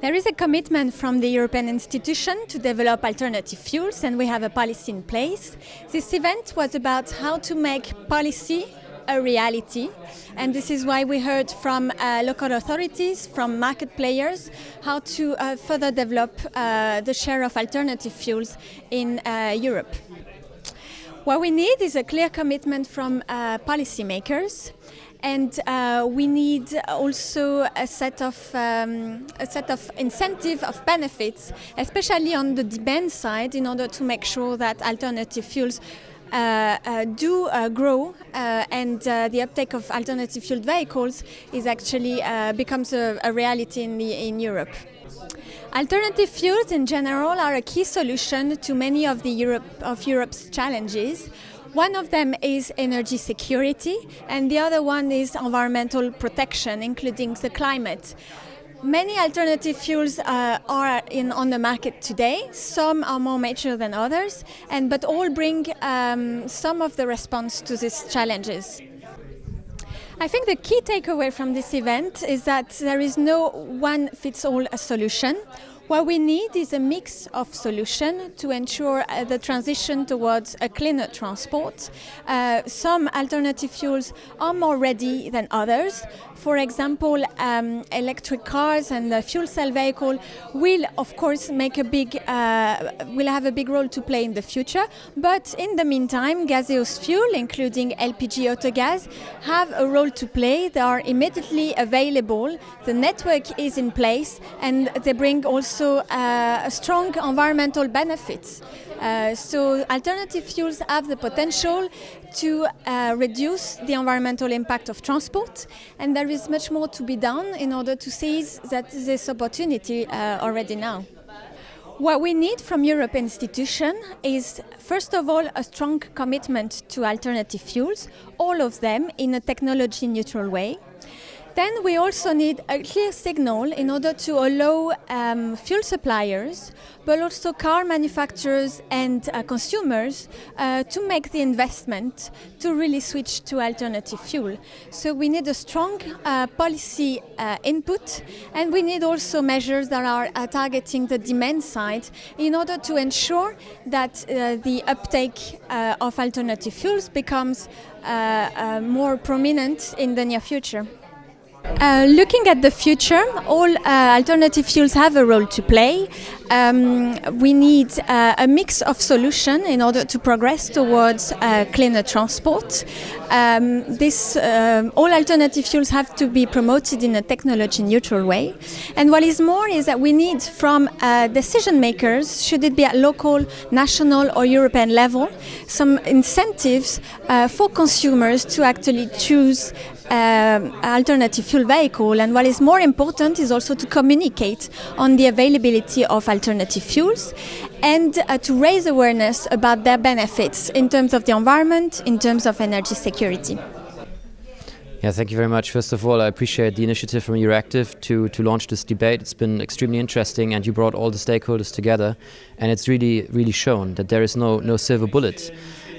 There is a commitment from the European institution to develop alternative fuels, and we have a policy in place. This event was about how to make policy a reality, and this is why we heard from local authorities, from market players, how to further develop the share of alternative fuels in Europe. What we need is a clear commitment from policymakers. And we need also a set of incentive of benefits, especially on the demand side, in order to make sure that alternative fuels do grow, and the uptake of alternative fueled vehicles is actually becomes a reality in Europe. Alternative fuels in general are a key solution to many of Europe's challenges. One of them is energy security, and the other one is environmental protection, including the climate. Many alternative fuels are on the market today. Some are more mature than others, but all bring some of the response to these challenges. I think the key takeaway from this event is that there is no one-fits-all solution. What we need is a mix of solutions to ensure the transition towards a cleaner transport. Some alternative fuels are more ready than others. For example, electric cars and fuel cell vehicle will, of course, will have a big role to play in the future. But in the meantime, gaseous fuel, including LPG autogas, have a role to play. They are immediately available. The network is in place, and they bring also strong environmental benefits. So alternative fuels have the potential to reduce the environmental impact of transport, and there is much more to be done in order to seize this opportunity already now. What we need from European institutions is, first of all, a strong commitment to alternative fuels, all of them in a technology-neutral way. Then we also need a clear signal in order to allow fuel suppliers, but also car manufacturers and consumers to make the investment to really switch to alternative fuel. So we need a strong policy input, and we need also measures that are targeting the demand side in order to ensure that the uptake of alternative fuels becomes more prominent in the near future. Looking at the future, all alternative fuels have a role to play. We need a mix of solutions in order to progress towards cleaner transport. All alternative fuels have to be promoted in a technology-neutral way. And what is more is that we need from decision makers, should it be at local, national or European level, some incentives for consumers to actually choose alternative fuel vehicle, and what is more important is also to communicate on the availability of alternative fuels and to raise awareness about their benefits in terms of the environment, in terms of energy security. Yeah, thank you very much. First of all, I appreciate the initiative from EurActiv to launch this debate. It's been extremely interesting, and you brought all the stakeholders together, and it's really shown that there is no silver bullet.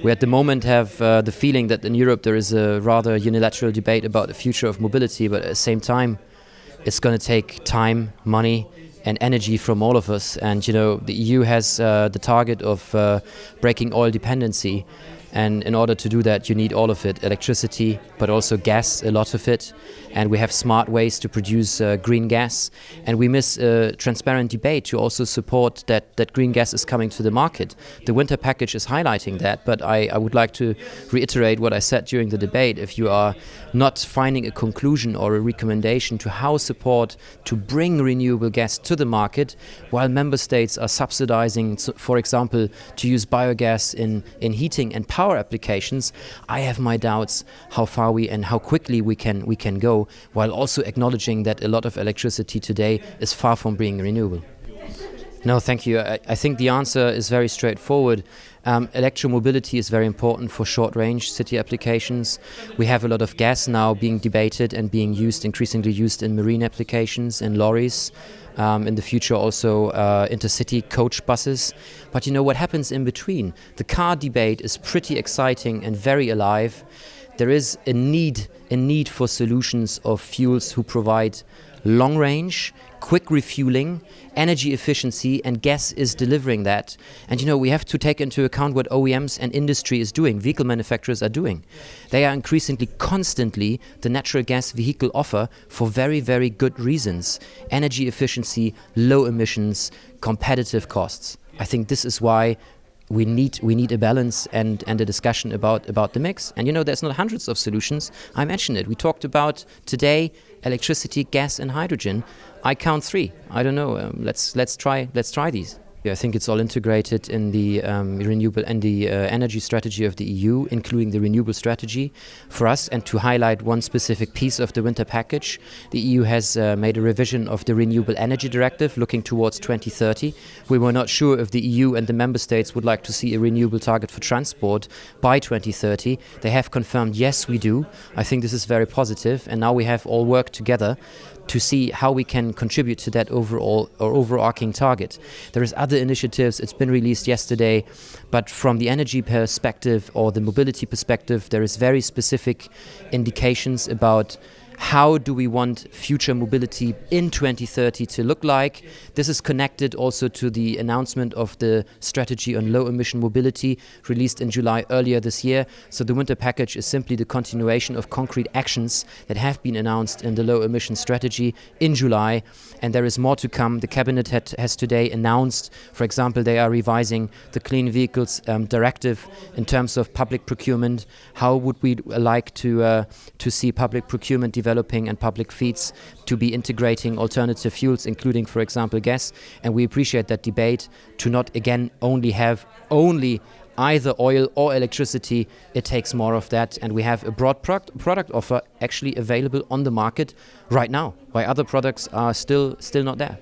We at the moment have the feeling that in Europe there is a rather unilateral debate about the future of mobility, but at the same time it's going to take time, money and energy from all of us. And the EU has the target of breaking oil dependency, and in order to do that you need all of it, electricity but also gas, a lot of it, and we have smart ways to produce green gas, and we miss a transparent debate to also support that green gas is coming to the market. The winter package is highlighting that, but I would like to reiterate what I said during the debate. If you are not finding a conclusion or a recommendation to how support to bring renewable gas to the market, while member states are subsidizing, for example, to use biogas in heating and power applications, I have my doubts how far we and how quickly we can go, while also acknowledging that a lot of electricity today is far from being renewable. No, thank you. I think the answer is very straightforward. Electromobility is very important for short-range city applications. We have a lot of gas now being debated and being increasingly used in marine applications, in lorries, in the future also intercity coach buses. But what happens in between? The car debate is pretty exciting and very alive. There is a need for solutions of fuels who provide long range, quick refueling, energy efficiency, and gas is delivering that. And we have to take into account what OEMs and industry is doing, vehicle manufacturers are doing. They are increasingly constantly the natural gas vehicle offer for very, very good reasons. Energy efficiency, low emissions, competitive costs. I think this is why we need a balance and a discussion about the mix. And there's not hundreds of solutions. I mentioned it. We talked about today electricity, gas, and hydrogen. I count 3. I don't know. Let's try these. I think it's all integrated in the renewable and the energy strategy of the EU, including the renewable strategy for us. And to highlight one specific piece of the winter package, the EU has made a revision of the Renewable Energy Directive looking towards 2030. We were not sure if the EU and the member states would like to see a renewable target for transport by 2030. They have confirmed, yes, we do. I think this is very positive. And now we have all worked together to see how we can contribute to that overall or overarching target. There is other initiatives, it's been released yesterday, but from the energy perspective or the mobility perspective, there is very specific indications about how do we want future mobility in 2030 to look like. This is connected also to the announcement of the strategy on low emission mobility released in July earlier this year. So the winter package is simply the continuation of concrete actions that have been announced in the low emission strategy in July, and there is more to come. The cabinet has today announced, for example, they are revising the Clean Vehicles Directive in terms of public procurement. How would we like to see public procurement developing and public fleets to be integrating alternative fuels, including, for example, gas? And we appreciate that debate to not, again, only have either oil or electricity. It takes more of that, and we have a broad product offer actually available on the market right now, while other products are still not there.